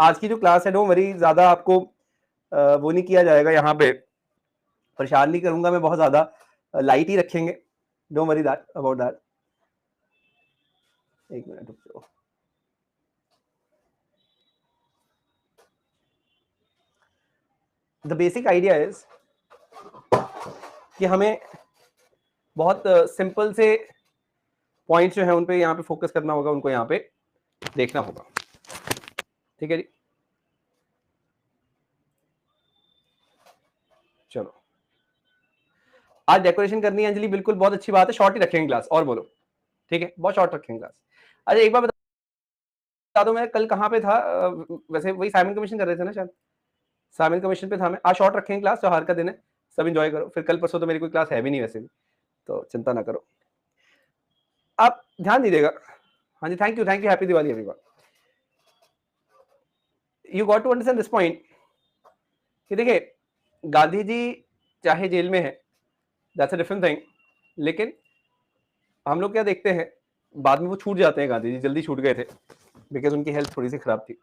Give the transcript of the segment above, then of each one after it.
आज की जो क्लास है, डोंट वरी, ज़्यादा आपको वो नहीं किया जाएगा, यहाँ पे परेशान नहीं करूंगा मैं बहुत ज़्यादा, लाइट ही रखेंगे, don't worry that about that. एक मिनट रुक जाओ। द बेसिक आइडिया इज कि हमें बहुत सिंपल से पॉइंट्स जो है उन पे यहाँ पे फोकस करना होगा, उनको यहाँ पे देखना होगा, ठीक है जी। चलो, आज डेकोरेशन करनी है अंजलि, बिल्कुल बहुत अच्छी बात है, शॉर्ट ही रखेंगे क्लास, और बोलो, ठीक है, बहुत शॉर्ट रखेंगे क्लास। अच्छा एक बार बता दो, मैं कल कहाँ पे था, वैसे वही साइमन कमीशन कर रहे थे ना शायद, साइमन कमीशन पे था मैं। आज शॉर्ट रखेंगे क्लास, त्योहार का दिन है, सब एंजॉय करो, फिर कल परसों तो मेरी कोई क्लास है भी नहीं वैसे भी, तो चिंता ना करो, आप ध्यान दीजिएगा। हाँ जी, thank you, happy Diwali everyone. You got to understand this point कि देखिए, गांधी जी चाहे जेल में है, दैट्स अ डिफरेंट थिंग, लेकिन हम लोग क्या देखते हैं, बाद में वो छूट जाते हैं, गांधी जी जल्दी छूट गए थे बिकॉज उनकी हेल्थ थोड़ी सी खराब थी।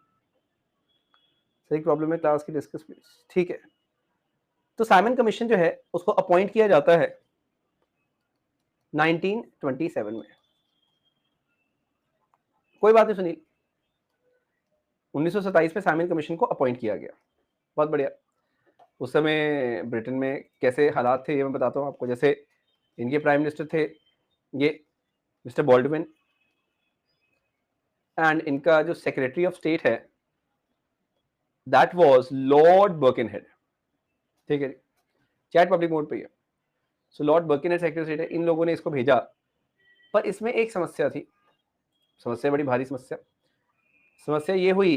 सही प्रॉब्लम है क्लास की, डिस्कस प्लीज, ठीक है। तो साइमन कमीशन जो है उसको अपॉइंट किया जाता है 1927 में। कोई बात नहीं सुनील, 1927 में साइमन कमीशन को अपॉइंट किया गया, बहुत बढ़िया। उस समय ब्रिटेन में कैसे हालात थे ये मैं बताता हूँ आपको। जैसे इनके प्राइम मिनिस्टर थे ये मिस्टर बॉल्डविन, एंड इनका जो सेक्रेटरी ऑफ स्टेट है दैट वाज लॉर्ड बर्किनहेड, ठीक है, चैट पब्लिक मोड पे है। सो लॉर्ड बर्किनहेड सेक्रेटरी स्टेट है, इन लोगों ने इसको भेजा, पर इसमें एक समस्या थी, समस्या बड़ी भारी समस्या। समस्या ये हुई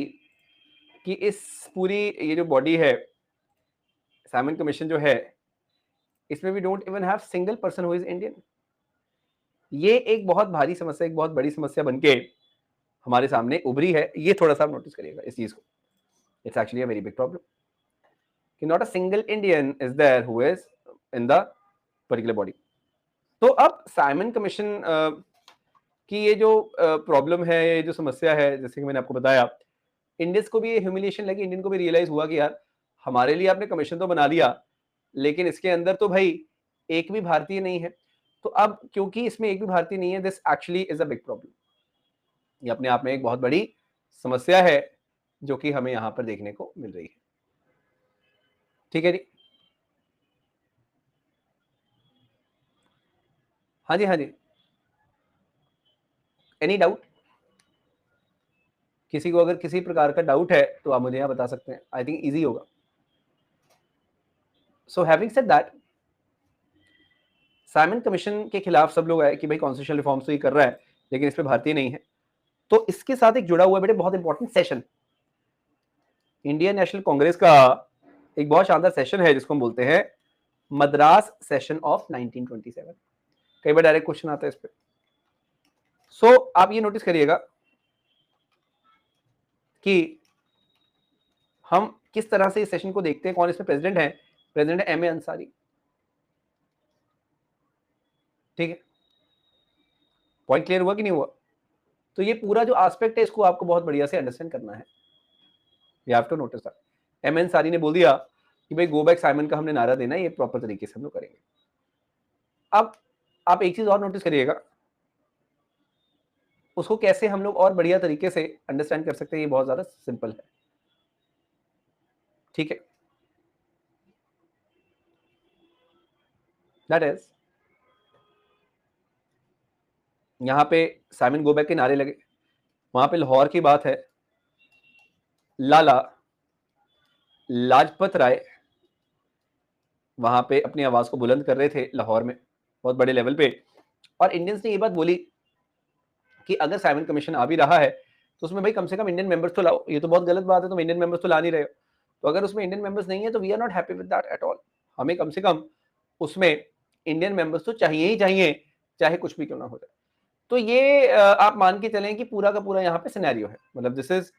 कि इस पूरी ये जो बॉडी है साइमन कमीशन जो है, इसमें we don't even have single person who is Indian. ये एक बहुत भारी समस्या, एक बहुत बड़ी समस्या बनके हमारे सामने उभरी है, ये थोड़ा सा नोटिस करिएगा इस चीज को। It's actually a very big problem कि not a single Indian is there who is in the particular body. तो अब साइमन कमीशन की ये जो प्रॉब्लम है, ये जो समस्या है, जैसे कि मैंने आपको बताया, इंडियंस को भी ये ह्यूमिलिएशन लगी, इंडियन को भी रियलाइज हुआ कि यार हमारे लिए आपने कमीशन तो बना लिया, लेकिन इसके अंदर तो भाई एक भी भारतीय नहीं है। तो अब क्योंकि इसमें एक भी भारतीय नहीं है, this actually is a big problem. ये अपने आप में एक बहुत बड़ी समस्या है जो कि हमें यहाँ पर देखने को मिल रही है, ठीक है जी। हाँ जी, हाँ जी, एनी डाउट? किसी को अगर किसी प्रकार का डाउट है तो आप मुझे यहाँ बता सकते हैं, आई थिंक ईजी होगा। So having said that, Simon commission के खिलाफ सब लोग आए कि भाई कॉन्स्टिट्यूशनल रिफॉर्म्स तो ये कर रहा है लेकिन इस पे भारतीय नहीं है। तो इसके साथ एक जुड़ा हुआ बेटे बहुत important session, Indian national Congress का एक बहुत शानदार सेशन है जिसको हम बोलते हैं मद्रास सेशन ऑफ 1927। कई बार डायरेक्ट क्वेश्चन आता है इस पे। सो आप ये नोटिस करिएगा कि हम किस तरह से इस सेशन को देखते हैं। कौन इसमें प्रेसिडेंट है? प्रेसिडेंट है एम ए अंसारी, ठीक है। पॉइंट क्लियर हुआ कि नहीं हुआ? तो ये पूरा जो एस्पेक्ट है इसको आपको बहुत बढ़िया से अंडरस्टैंड करना है, you have to notice that. M A Ansari ने बोल दिया कि भाई गो बैक साइमन का हमने नारा देना है, ये प्रॉपर तरीके से हम लोग करेंगे। अब आप एक चीज और नोटिस करिएगा, उसको कैसे हम लोग और बढ़िया तरीके से अंडरस्टैंड कर सकते हैं, ये बहुत ज्यादा सिंपल है, ठीक है। दैट इज, यहाँ पे साइमन गो बैक के नारे लगे, वहां पे लाहौर की बात है, लाला लाजपत राय वहां पे अपनी आवाज को बुलंद कर रहे थे लाहौर में बहुत बड़े लेवल पे, और इंडियंस ने ये बात बोली कि अगर साइमन कमीशन आ भी रहा है तो उसमें भाई कम से कम इंडियन मेंबर्स तो लाओ। ये तो बहुत गलत बात है, तुम इंडियन मेंबर्स तो ला नहीं रहे हो। तो अगर उसमें इंडियन मेंबर्स नहीं है तो we are not happy with that at all. हमें कम से कम उसमें इंडियन मेंबर्स तो चाहिए ही चाहिए, चाहे कुछ भी क्यों ना हो जाए। तो ये आप मान के चलें कि पूरा का पूरा यहाँ पे सिनेरियो है, मतलब this is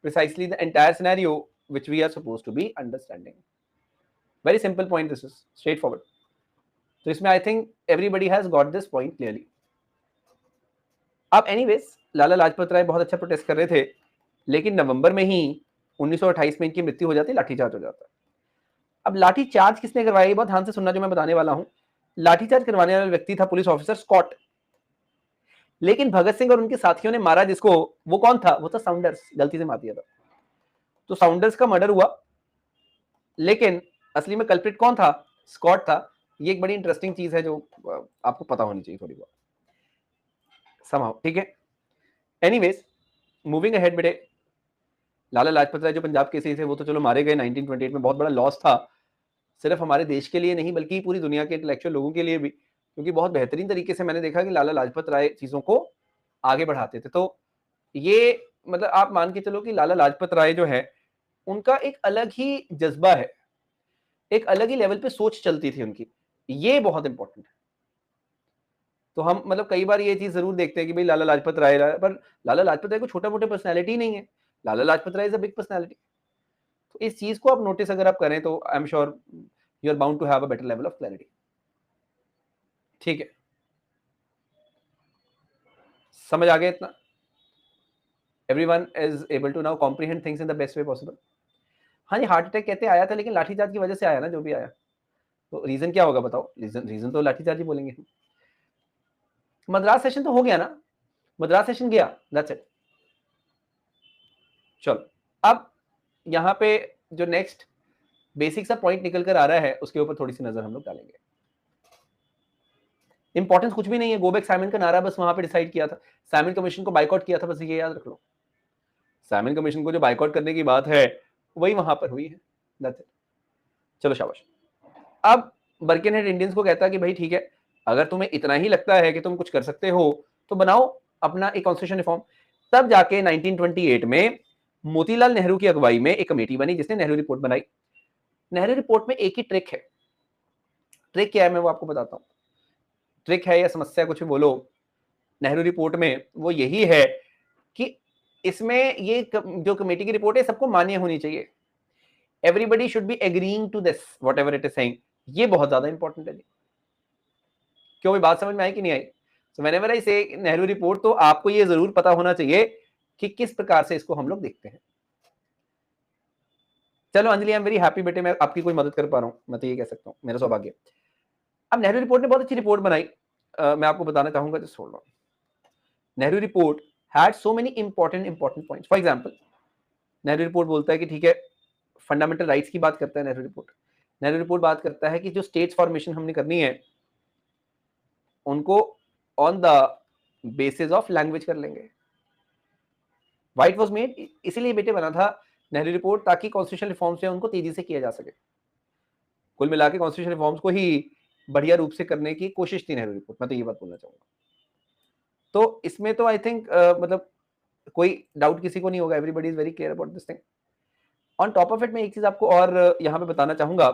precisely the entire scenario which we are supposed to be understanding. Very simple point, this is straight forward. तो इसमें I think everybody has got this point clearly. अब एनीवेज लाला लाजपत राय बहुत अच्छा प्रोटेस्ट कर रहे थे, लेकिन नवंबर में ही 1928 में इनकी मृत्यु हो जाती है, लाठीचार्ज हो जाता है। अब लाठीचार्ज किसने करवाया, ये बहुत ध्यान से सुनना जो मैं बताने वाला हूं। लाठीचार्ज करवाने वाला व्यक्ति था पुलिस ऑफिसर स्कॉट, लेकिन भगत सिंह और उनके साथियों ने मारा जिसको, वो कौन था, वो था साउंडर्स, गलती से मार दिया था। तो साउंडर्स का मर्डर हुआ, लेकिन असली में कल्प्रिट कौन था, स्कॉट था। ये एक बड़ी इंटरेस्टिंग चीज है जो आपको पता होनी चाहिए थोड़ी बहुत समहाउ, ठीक है। एनीवेज, मूविंग अहेड बेटे, लाला लाजपत राय जो पंजाब केसरी थे वो तो चलो मारे गए 1928 में, बहुत बड़ा लॉस था, सिर्फ हमारे देश के लिए नहीं बल्कि पूरी दुनिया के इंटेलेक्चुअल लोगों के लिए भी, क्योंकि बहुत बेहतरीन तरीके से मैंने देखा कि लाला लाजपत राय चीजों को आगे बढ़ाते थे। तो ये मतलब आप मान के चलो कि लाला लाजपत राय जो है उनका एक अलग ही जज्बा है, एक अलग ही लेवल पे सोच चलती थी उनकी, ये बहुत इंपॉर्टेंट है। तो हम मतलब कई बार ये चीज जरूर देखते हैं कि भाई लाला लाजपत राय, पर लाला लाजपत राय को छोटा मोटा पर्सनैलिटी नहीं है, लाला लाजपत राय इज अ बिग पर्सनैलिटी। तो इस चीज को आप नोटिस अगर आप करें तो I am sure you are bound to have a better level of clarity, ठीक है। समझ आ गया इतना, everyone is able to now comprehend things in the best way possible. हाँ, ये हार्ट अटैक कहते आया था, लेकिन लाठीचार्ज की वजह से आया ना, जो भी आया। तो रीजन क्या होगा बताओ, रीजन तो लाठीचार्ज ही बोलेंगे। मद्रास सेशन तो हो गया ना, मद्रास सेशन गया, दैट्स इट। चलो, अब यहाँ पे जो नेक्स्ट बेसिक सा पॉइंट निकल कर आ रहा है उसके ऊपर थोड़ी सी नजर हम लोग डालेंगे। इंपॉर्टेंस कुछ भी नहीं है, गो बैक साइमन का नारा बस वहां पे डिसाइड किया था, साइमन कमीशन को बाइकआउट किया था, बस ये याद रख लो। साइमन कमीशन को जो बाइकआउट करने की बात है वही वहां पर हुई है, दैट्स इट। चलो शाबाश। अब बर्किनहेड इंडियंस को कहता है कि भाई ठीक है, अगर तुम्हें इतना ही लगता है कि तुम कुछ कर सकते हो तो बनाओ अपना एक कॉन्स्टिट्यूशन रिफॉर्म। तब जाके 1928 में मोतीलाल नेहरू की अगुवाई में एक कमेटी बनी जिसने नेहरू रिपोर्ट बनाई। नेहरू रिपोर्ट में एक ही ट्रिक है, ट्रिक क्या है मैं वो आपको बताता हूँ, ट्रिक है या समस्या कुछ भी बोलो, नेहरू रिपोर्ट में वो यही है कि इसमें ये जो कमेटी की रिपोर्ट है सबको मान्य होनी चाहिए, everybody should be agreeing to this whatever it is saying. ये बहुत ज्यादा इंपॉर्टेंट है। क्यों, भी बात समझ में आई कि नहीं आई? सो व्हेनेवर आई से नेहरू रिपोर्ट, तो आपको ये जरूर पता होना चाहिए कि किस प्रकार से इसको हम लोग देखते हैं। चलो Anjali, I am very happy बेटे, मैं आपकी कोई मदद कर पा रहा हूँ, मैं तो ये कह सकता हूँ, मेरा सौभाग्य। अब नेहरू रिपोर्ट ने बहुत अच्छी रिपोर्ट बनाई, मैं आपको बताना चाहूंगा, just hold on. Nehru report had so many important points. For example, Nehru report बोलता है कि ठीक है, फंडामेंटल राइट्स की बात करता है नेहरू रिपोर्ट। नेहरू रिपोर्ट बात करता है कि जो स्टेट्स फॉर्मेशन हमने करनी है उनको on the basis of language कर लेंगे। व्हाइट वॉज मेड इसीलिए बेटे बना था नेहरू रिपोर्ट, ताकि कॉन्स्टिट्यूशन रिफॉर्म्स जो है उनको तेजी से किया जा सके। कुल मिला के कॉन्स्टिट्यूशन रिफॉर्म्स को ही बढ़िया रूप से करने की कोशिश थी नेहरू रिपोर्ट, मैं तो ये बात बोलना चाहूंगा। तो इसमें तो आई थिंक मतलब कोई डाउट किसी को नहीं होगा, everybody is very clear about this thing. On top of it मैं एक चीज आपको और यहाँ पे बताना चाहूंगा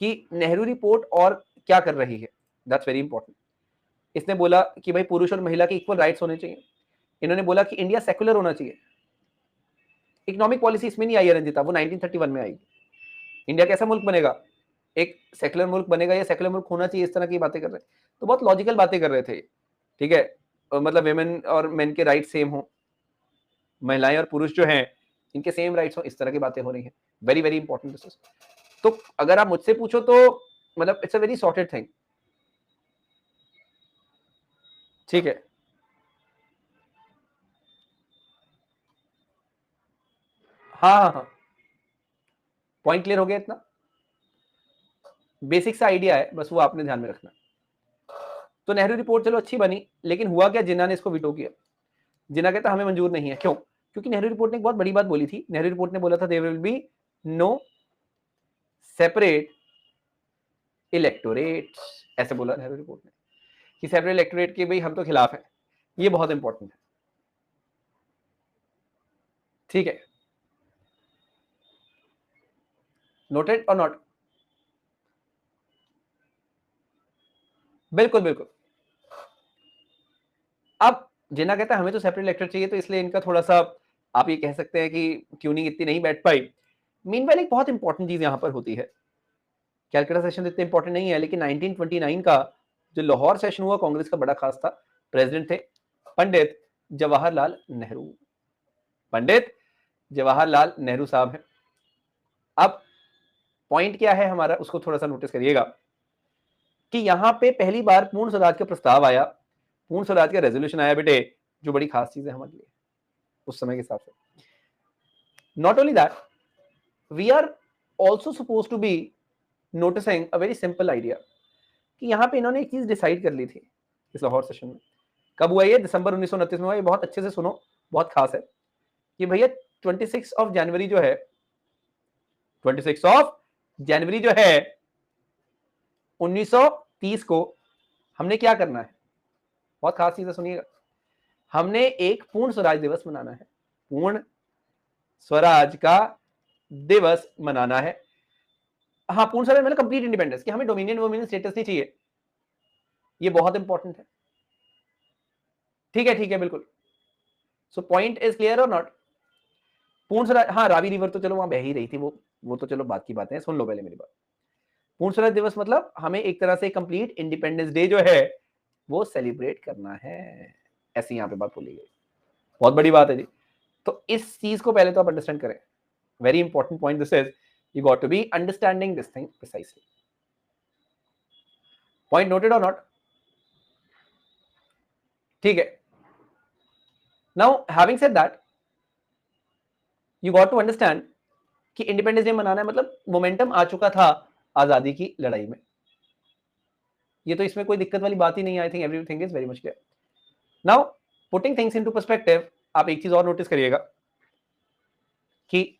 कि नेहरू रिपोर्ट और क्या कर रही है, दैट्स वेरी इंपॉर्टेंट। इसने बोला कि भाई पुरुष और महिला के इक्वल राइट्स होने चाहिए। इन्होंने बोला कि इंडिया सेकुलर होना चाहिए। इकोनॉमिक पॉलिसी इसमें नहीं आई है रंजिता, वो 1931 में आई। इंडिया कैसा मुल्क बनेगा, एक सेकुलर मुल्क बनेगा या सेकुलर मुल्क होना चाहिए, इस तरह की बातें कर रहे हैं। तो बहुत लॉजिकल बातें कर रहे थे, ठीक है। मतलब वेमेन और मेन के राइट सेम हो, महिलाएं और पुरुष जो हैं इनके सेम राइट्स हो, इस तरह की बातें हो रही हैं। Very very important this is. तो अगर आप मुझसे पूछो तो मतलब it's a very sorted thing, ठीक है। हाँ हाँ हाँ, पॉइंट क्लियर हो गया इतना, बेसिक सा आइडिया है, बस वो आपने ध्यान में रखना। तो नेहरू रिपोर्ट चलो अच्छी बनी, लेकिन हुआ क्या, जिन्ना ने इसको वीटो किया। जिन्ना कहता हमें मंजूर नहीं है। क्यों? क्योंकि नेहरू रिपोर्ट ने एक बहुत बड़ी बात बोली थी। नेहरू रिपोर्ट ने बोला था there will be no separate electorate, ऐसे बोला नेहरू रिपोर्ट ने कि सेपरेट इलेक्टोरेट के भाई हम तो खिलाफ है। ये बहुत इंपॉर्टेंट है, ठीक है। Noted or not? बिल्कुल बिल्कुल। अब जिन्ना कहता है हमें तो सेपरेट इलेक्टोरेट चाहिए, तो इसलिए इनका थोड़ा सा आप ये कह सकते हैं कि ट्यूनिंग इतनी नहीं बैठ पाई। मीनवाइल एक बहुत इंपॉर्टेंट चीज यहां पर होती है, कैलकाटा सेशन इतने इंपॉर्टेंट नहीं है, लेकिन 1929 का जो लाहौर सेशन हुआ कांग्रेस का बड़ा खास था। प्रेसिडेंट थे पंडित जवाहरलाल नेहरू। पंडित जवाहरलाल नेहरू साहब हैं। अब पॉइंट क्या है हमारा, उसको थोड़ा सा नोटिस करिएगा कि यहां पे पहली बार पूर्ण स्वराज का प्रस्ताव आया, पूर्ण स्वराज का रेजोल्यूशन आया बेटे, जो बड़ी खास चीज है हमारे लिए उस समय के हिसाब से। Not only that, we are also suppose to be noticing a very simple idea कि यहाँ पे इन्होंने एक चीज डिसाइड कर ली थी इस लाहौर सेशन में। कब हुआ ये? दिसंबर 1929 में हुआ। ये बहुत अच्छे से सुनो, बहुत खास है कि भैया 26 ऑफ जनवरी जो है, 26 ऑफ जनवरी जो है 1930 को हमने क्या करना है? बहुत खास चीज है, सुनिएगा। हमने एक पूर्ण स्वराज दिवस मनाना है, पूर्ण स्वराज का दिवस मनाना है। हाँ, पूर्ण स्वराज मतलब कंप्लीट इंडिपेंडेंस, कि हमें डोमिनियन वोमिनियन स्टेटस नहीं चाहिए। ये बहुत इंपॉर्टेंट है। ठीक है, बिल्कुल। सो पॉइंट इज क्लियर और नॉट? पूर्ण स्वराज, हाँ रावी रिवर तो चलो वहां बह ही रही थी, वो तो चलो बात की बातें हैं, सुन लो पहले मेरी बात। पूर्ण स्वराज दिवस मतलब हमें एक तरह से कंप्लीट इंडिपेंडेंस डे जो है वो सेलिब्रेट करना है, ऐसी यहाँ पे बात बोली गई। बहुत बड़ी बात है जी। तो इस चीज को पहले तो आप अंडरस्टैंड करें। Very important point this is, you got to be understanding this thing precisely. Point noted or not? ठीक है। Now having said that, you got to understand कि इंडिपेंडेंस डे मनाना है मतलब मोमेंटम आ चुका था आजादी की लड़ाई में। ये तो इसमें कोई दिक्कत वाली बात ही नहीं है। I think everything is very much clear. Now putting things into perspective, आप एक चीज और नोटिस करिएगा कि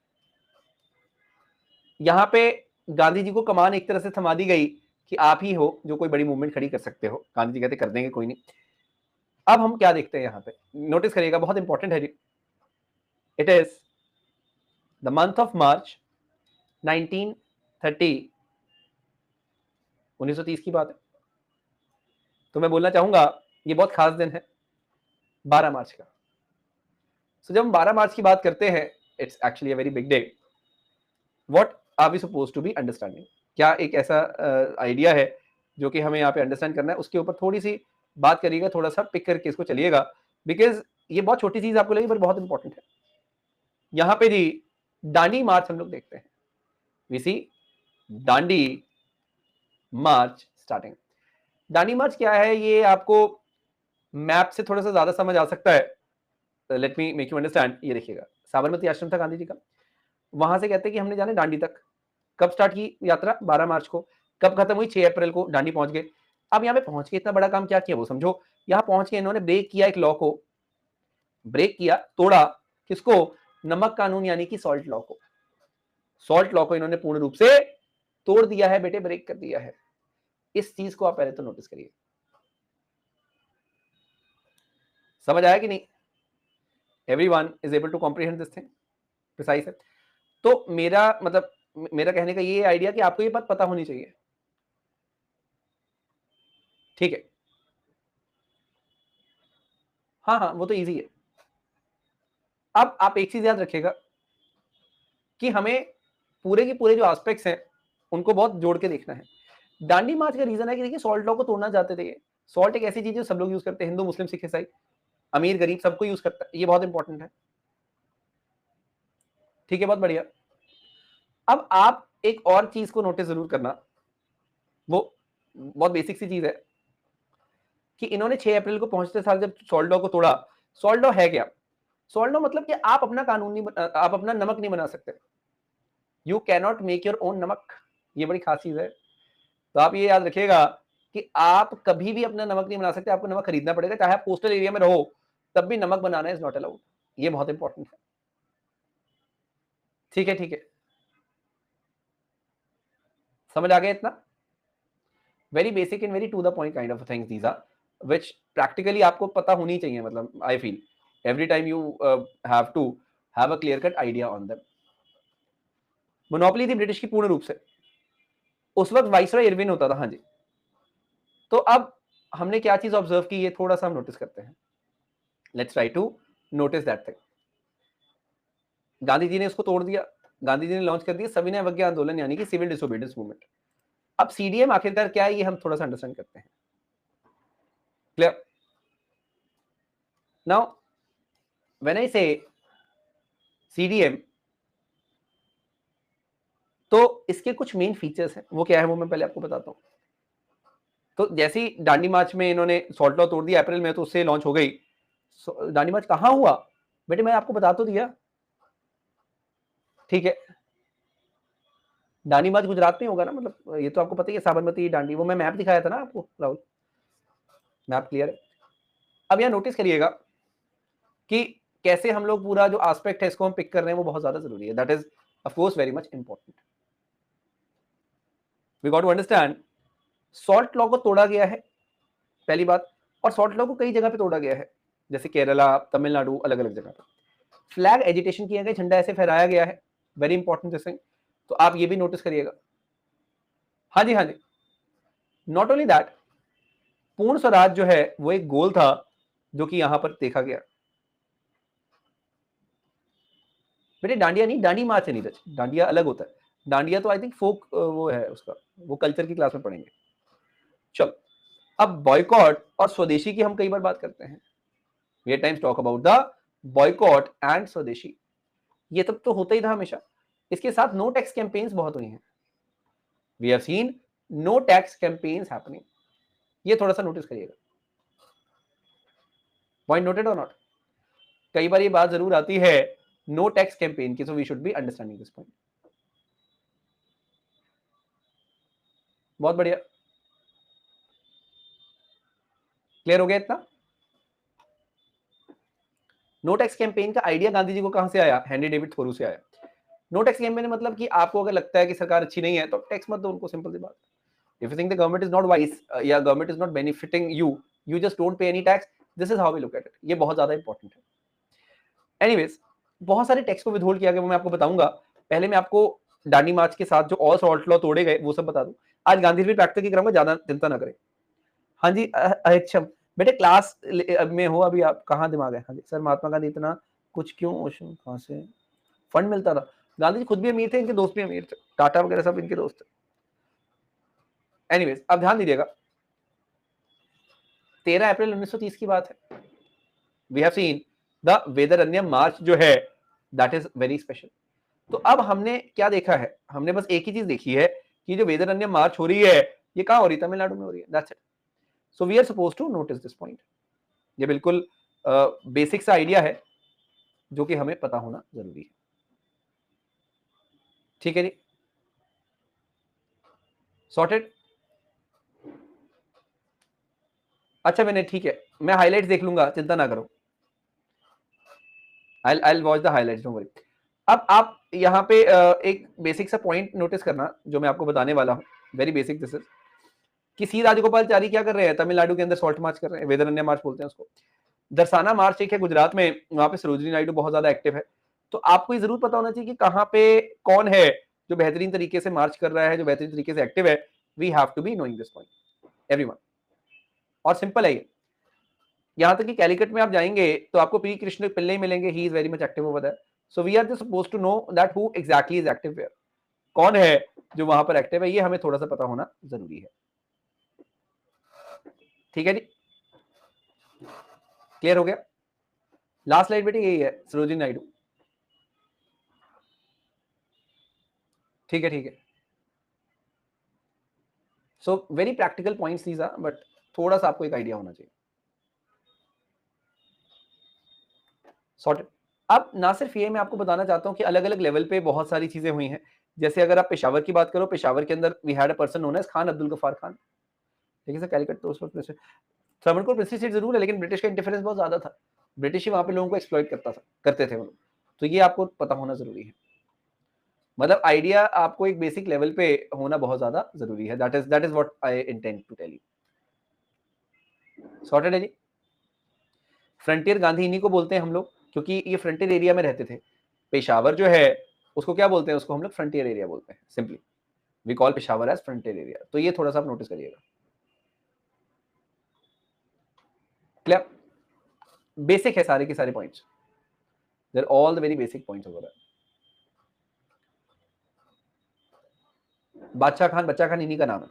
यहां पे गांधी जी को कमान एक तरह से थमा दी गई कि आप ही हो जो कोई बड़ी मूवमेंट खड़ी कर सकते हो। गांधी जी कहते कर देंगे, कोई नहीं। अब हम क्या देखते हैं यहां पे, नोटिस करिएगा, बहुत इंपॉर्टेंट है जी। It is the month of March 1930, 1930 की बात है। तो मैं बोलना चाहूंगा ये बहुत खास दिन है 12 मार्च का। सो जब हम 12 मार्च की बात करते हैं, it's actually a very big day. What are we suppose to be understanding? क्या एक ऐसा आइडिया है जो कि हमें यहाँ पे अंडरस्टैंड करना है? उसके ऊपर थोड़ी सी बात करिएगा, थोड़ा सा पिक करके इसको चलिएगा, बिकॉज ये बहुत छोटी चीज आपको लगी पर बहुत इंपॉर्टेंट है। यहाँ पे जी दांडी मार्च हम लोग देखते हैं। We see Dandi march starting. Dandi march क्या है, ये आपको मैप से थोड़ा सा ज्यादा समझ आ सकता है। Let me make you understand. ये देखिएगा, साबरमती आश्रम था गांधी जी का, वहां से कहते हैं कि हमने जाना दांडी तक। कब स्टार्ट की यात्रा? 12 मार्च को। कब खत्म हुई? 6 अप्रैल को दांडी पहुंच गए। अब यहाँ पे पहुंच के इतना बड़ा काम क्या किया वो समझो। यहाँ पहुंच के इन्होंने ब्रेक किया, एक लॉ को ब्रेक किया, तोड़ा। किसको? नमक कानून यानी कि सॉल्ट लॉ को। सॉल्ट लॉ को इन्होंने पूर्ण रूप से तोड़ दिया है बेटे, ब्रेक कर दिया है। इस चीज को आप पहले तो नोटिस करिए। समझ आया कि नहीं? Everyone is able to comprehend this thing precise है? तो मेरा मतलब, मेरा कहने का ये आइडिया कि आपको ये बात पता होनी चाहिए। ठीक है, हाँ, वो तो इजी है। अब आप एक चीज याद रखिएगा कि हमें पूरे के पूरे जो एस्पेक्ट्स हैं उनको बहुत जोड़ के देखना है। दांडी मार्च का रीजन है कि देखिए सॉल्ट लॉ को तोड़ना चाहते थे। सॉल्ट एक ऐसी चीज है सब लोग यूज करते हैं, हिंदू मुस्लिम सिख ईसाई, अमीर गरीब सबको यूज करता है। ये बहुत इंपॉर्टेंट है। ठीक है, बहुत बढ़िया। अब आप एक और चीज को नोटिस जरूर करना, वो बहुत बेसिक सी चीज है कि इन्होंने 6 अप्रैल को पहुंचते साल जब सॉल्ट लॉ को तोड़ा। सॉल्ट लॉ है क्या? सॉल्ट लॉ मतलब कि आप अपना कानून नहीं आप अपना नमक नहीं बना सकते। You cannot make your own नमक। ये बड़ी खास चीज है। तो आप ये याद रखिएगा कि आप कभी भी अपना नमक नहीं बना सकते, आपको नमक खरीदना पड़ेगा। चाहे आप कोस्टल एरिया में रहो तब भी नमक बनाना इज नॉट अलाउड। ये बहुत इंपॉर्टेंट है। ठीक है, समझ आ गया इतना? Very basic and very to the point kind of things these are, which practically आपको पता होनी चाहिए। मतलब I feel every time you have to have a clear cut idea on them. Monopoly थी ब्रिटिश की पूर्ण रूप से। उस वक्त वाइसरॉय इरविन होता था। हाँ जी। तो अब हमने क्या चीज ऑब्जर्व की, ये थोड़ा सा हम नोटिस करते हैं। Let's try to notice that thing. Gandhi ji ने इसको तोड़ दिया। गांधी जी ने लॉन्च कर दिया सविनय अवज्ञा आंदोलन यानी कि सिविल डिसोबीडियंस मूवमेंट। अब सीडीएम आखिरकार क्या है, ये हम थोड़ा सा अंडरस्टैंड करते हैं। क्लियर? नाउ व्हेन आई से CDM, तो इसके कुछ मेन फीचर्स हैं, वो क्या है वो मैं पहले आपको बताता हूँ। तो जैसे ही दांडी मार्च में इन्होंने सॉल्ट लॉ तोड़ दिया अप्रैल में, तो उससे लॉन्च हो गई। दांडी मार्च कहाँ हुआ बेटे, मैं आपको बता तो दिया, ठीक है। दांडी मार्च गुजरात में होगा ना, मतलब ये तो आपको पता ही है, साबरमती दांडी, वो मैं मैप दिखाया था ना आपको राहुल, मैप क्लियर है। अब यहाँ नोटिस करिएगा कि कैसे हम लोग पूरा जो एस्पेक्ट है इसको हम पिक कर रहे हैं, वो बहुत ज्यादा जरूरी है। That is of course very much important. We got to understand, salt law को तोड़ा गया है, पहली बात। और सॉल्ट लॉ को कई जगह पे तोड़ा गया है, जैसे केरला, तमिलनाडु, अलग अलग जगह पे। फ्लैग एजिटेशन किया गया, झंडा ऐसे फहराया गया है, वेरी इंपॉर्टेंट दिस थिंग, तो आप ये भी नोटिस करिएगा। हाँ जी, हाँ जी। नॉट ओनली दैट, पूर्ण स्वराज जो है वो एक गोल था जो कि यहां पर देखा गया। बेटे डांडिया नहीं, दांडी मार्च है नीरज, डांडिया अलग होता है। डांडिया तो आई थिंक फोक वो है उसका, वो कल्चर की क्लास में पढ़ेंगे। चलो, अब बॉयकॉट और स्वदेशी की हम कई बार बात करते हैं। We times talk about the boycott and swadeshi, ये तब तो होता ही था हमेशा। इसके साथ नो टैक्स कैंपेन्स बहुत हुई हैं। We have seen no tax campaigns happening, ये थोड़ा सा नोटिस करिएगा। Point noted or not? कई बार ये बात जरूर आती है नो टैक्स कैंपेन की, so we should be understanding this point. बहुत बढ़िया, क्लियर हो गया इतना? नो टैक्स कैंपेन का आइडिया गांधी जी को कहां से आया? हेनरी डेविड थोरू से आया। नो टैक्स कैंपेन मतलब कि आपको अगर लगता है कि सरकार अच्छी नहीं है तो टैक्स मत दो उनको, सिंपल सी बात। If you think the government is not wise या government is not benefiting you, you just don't pay any tax. This is how we look at it, ये बहुत ज्यादा इंपॉर्टेंट है। एनीवेज, बहुत सारे टैक्स को विथहोल्ड किया गया, वो मैं आपको बताऊंगा। पहले मैं आपको दांडी मार्च के साथ जो और सॉल्ट लॉ तोड़े गए वो सब बता दूं। आज गांधी जी प्रैक्टिकल कराऊंगा, ज्यादा चिंता ना करें। हाँ जी, अच्छा बेटे क्लास में हो अभी आप, कहाँ दिमाग है? हाँ जी सर, महात्मा गांधी इतना कुछ क्यों, ओशन कहाँ से फंड मिलता था? गांधी जी खुद भी अमीर थे, इनके दोस्त भी अमीर थे, टाटा वगैरह सब इनके दोस्त थे। एनीवेज, अब ध्यान दीजिएगा, 13 अप्रैल 1930 की बात है। वी हैव सीन द वेदरन्यम मार्च जो है, दैट इज वेरी स्पेशल। तो अब हमने क्या देखा है? हमने बस एक ही चीज देखी है कि जो वेदरन्यम मार्च हो रही है ये कहाँ हो रही है? तमिलनाडु में हो रही है, that's it. So we are suppose to notice this point. ये बिल्कुल बेसिक सा आइडिया है जो कि हमें पता होना जरूरी है, ठीक है जी? सॉर्टेड? अच्छा मैंने, ठीक है, मैं हाइलाइट्स देख लूंगा, चिंता ना करो। I'll watch the highlights, don't worry। अब आप यहाँ पे एक बेसिक सा पॉइंट नोटिस करना जो मैं आपको बताने वाला हूँ, वेरी बेसिक दिस इज, कि सी राजगोपालचारी क्या कर रहे हैं? तमिलनाडु के अंदर सॉल्ट मार्च कर रहे हैं, वेदरन्य मार्च बोलते हैं उसको। दरसाना मार्च एक है गुजरात में, वहां पे सरोजिनी नायडू बहुत ज्यादा एक्टिव है। तो आपको ये जरूर पता होना चाहिए कि कहाँ पे कौन है जो बेहतरीन तरीके से मार्च कर रहा है, जो बेहतरीन तरीके से एक्टिव है। We have to be knowing this point everyone. और सिंपल है ये, यहाँ तक कि कैलिकट में आप जाएंगे तो आपको पी कृष्ण पिल्ले मिलेंगे, he is very much active over there. So we are just supposed to know that who exactly is active where, कौन है जो वहां पर एक्टिव है, ये हमें थोड़ा सा पता होना जरूरी है, ठीक है जी? क्लियर हो गया? लास्ट स्लाइड बेटे यही है, सरोजिनी नायडू, ठीक है, ठीक है। So very practical points these are, but थोड़ा सा आपको एक आइडिया होना चाहिए। सॉर्टेड। अब ना सिर्फ ये, मैं आपको बताना चाहता हूँ कि अलग अलग लेवल पे बहुत सारी चीजें हुई हैं। जैसे अगर आप पेशावर की बात करो, पेशावर के अंदर we had a person known as Khan Abdul Gaffar Khan, ठीक है सर। कैलकट तो उस वक्त त्रावणकोर प्रिंसली स्टेट जरूर है, लेकिन ब्रिटिश का इंटरफेरेंस बहुत ज्यादा था। ब्रिटिश ही वहां पे लोगों को एक्सप्लॉइट करते थे वो लोग। तो ये आपको पता होना जरूरी है, मतलब आइडिया आपको एक बेसिक लेवल पे होना बहुत ज्यादा जरूरी है। That is what I intend to tell you. Sorted है जी? फ्रंटियर गांधी इन्हीं को बोलते हैं हम लोग, क्योंकि ये फ्रंटियर एरिया में रहते थे। पेशावर जो है उसको क्या बोलते हैं? उसको हम लोग फ्रंटियर एरिया बोलते हैं, simply we call Peshawar as frontier area. तो ये थोड़ा सा आप नोटिस करिएगा। क्लियर? बेसिक है सारे के सारे points, there all the very basic points over that. Badshah Khan, बच्चा खान इन्हीं का नाम है।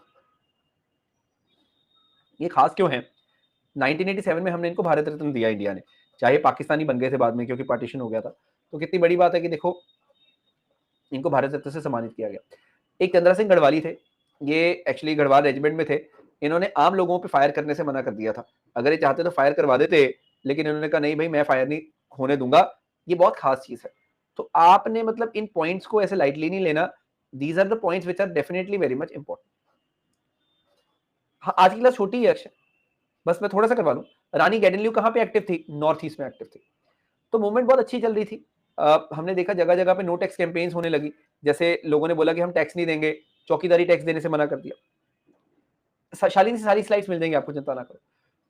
ये खास क्यों है? 1987 में हमने इनको भारत रत्न दिया इंडिया ने, चाहे पाकिस्तानी बन गए थे बाद में क्योंकि पार्टीशन हो गया था। तो कितनी बड़ी बात है कि देखो इनको भारत रत्न से सम्मानित किया गया। एक चंद्रा सिंह गढ़वाली थे, ये एक्चुअली गढ़वाल रेजिमेंट में थे। इन्होंने आम लोगों पे फायर करने से मना कर दिया था। अगर ये चाहते तो फायर करवा देते, लेकिन इन्होंने कहा नहीं भाई मैं फायर नहीं होने दूंगा। ये बहुत खास चीज है। तो आपने मतलब इन पॉइंट्स को ऐसे लाइटली नहीं लेना। These are the points which are definitely very much important. हाँ, आज की क्लास छोटी है अक्षय, बस मैं थोड़ा सा करवा लूं। रानी गैडनल्यू कहाँ पे एक्टिव थी? नॉर्थ ईस्ट में एक्टिव थी। तो मूवमेंट बहुत अच्छी चल रही थी। हमने देखा जगह जगह पे नो टैक्स कैंपेन्स होने लगी। जैसे लोगों ने बोला कि हम टैक्स नहीं देंगे, चौकीदारी टैक्स देने से मना कर दिया। शालीन से सारी स्लाइड्स मिल जाएंगी आपको, चिंता ना करो।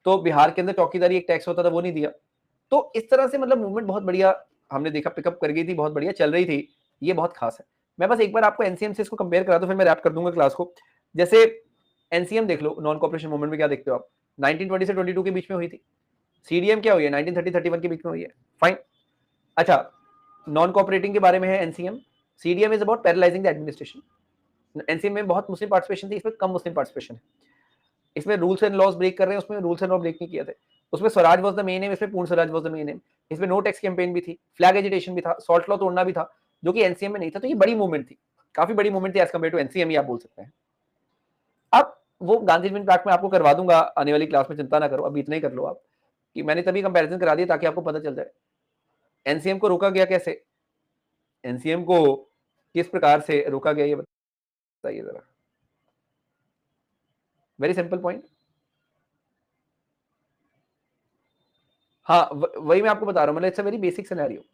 तो बिहार के अंदर चौकीदारी एक टैक्स होता था, वो नहीं दिया। तो इस तरह से मतलब मूवमेंट बहुत बढ़िया हमने देखा पिकअप कर गई थी, बहुत बढ़िया चल रही थी। ये बहुत खास है। मैं बस एक बार आपको एनसीएम से इसको कंपेयर करा दूं, फिर मैं रैप कर दूंगा क्लास को। जैसे एनसीएम देख लो, नॉन कॉपरेशन मूवमेंट में क्या देखते हो आप? 1920 से 22 के बीच में हुई थी। सीडीएम क्या हुई है? 1930-31 के बीच में हुई है। फाइन। अच्छा, नॉन कोऑपरेटिंग के बारे में है NCM. CDM is about paralysing the administration. NCM में बहुत मुस्लिम पार्टिसिपेशन थी, इसमें कम मुस्लिम पार्टिसिपेशन है। इसमें रूल्स एंड लॉज ब्रेक कर रहे हैं, उसमें रूल्स एंड लॉ ब्रेक नहीं किए थे। उसमें Swaraj was the main M, इसमें पूर्ण Swaraj was the main M. इसमें नो टैक्स कैंपेन भी थी, फ्लैग एजिटेशन भी था, सॉल्ट लॉ तोड़ना भी था, जो कि एनसीएम में नहीं था। तो ये बड़ी मूवमेंट थी, काफी बड़ी मूवमेंट थी एज कम्पेयर टू एनसीएम ही आप बोल सकते हैं। अब वो गांधी विन ट्रैक में आपको करवा दूंगा आने वाली क्लास में, चिंता ना करो, अभी इतना ही कर लो आप कि मैंने तभी कंपैरिजन करा दिया ताकि आपको पता चल जाए एनसीएम को रोका गया कैसे, एनसीएम को किस प्रकार से रोका गया, ये बताइए जरा। Very simple point. हाँ, वही मैं आपको बता रहा हूँ, मतलब it's a very basic scenario.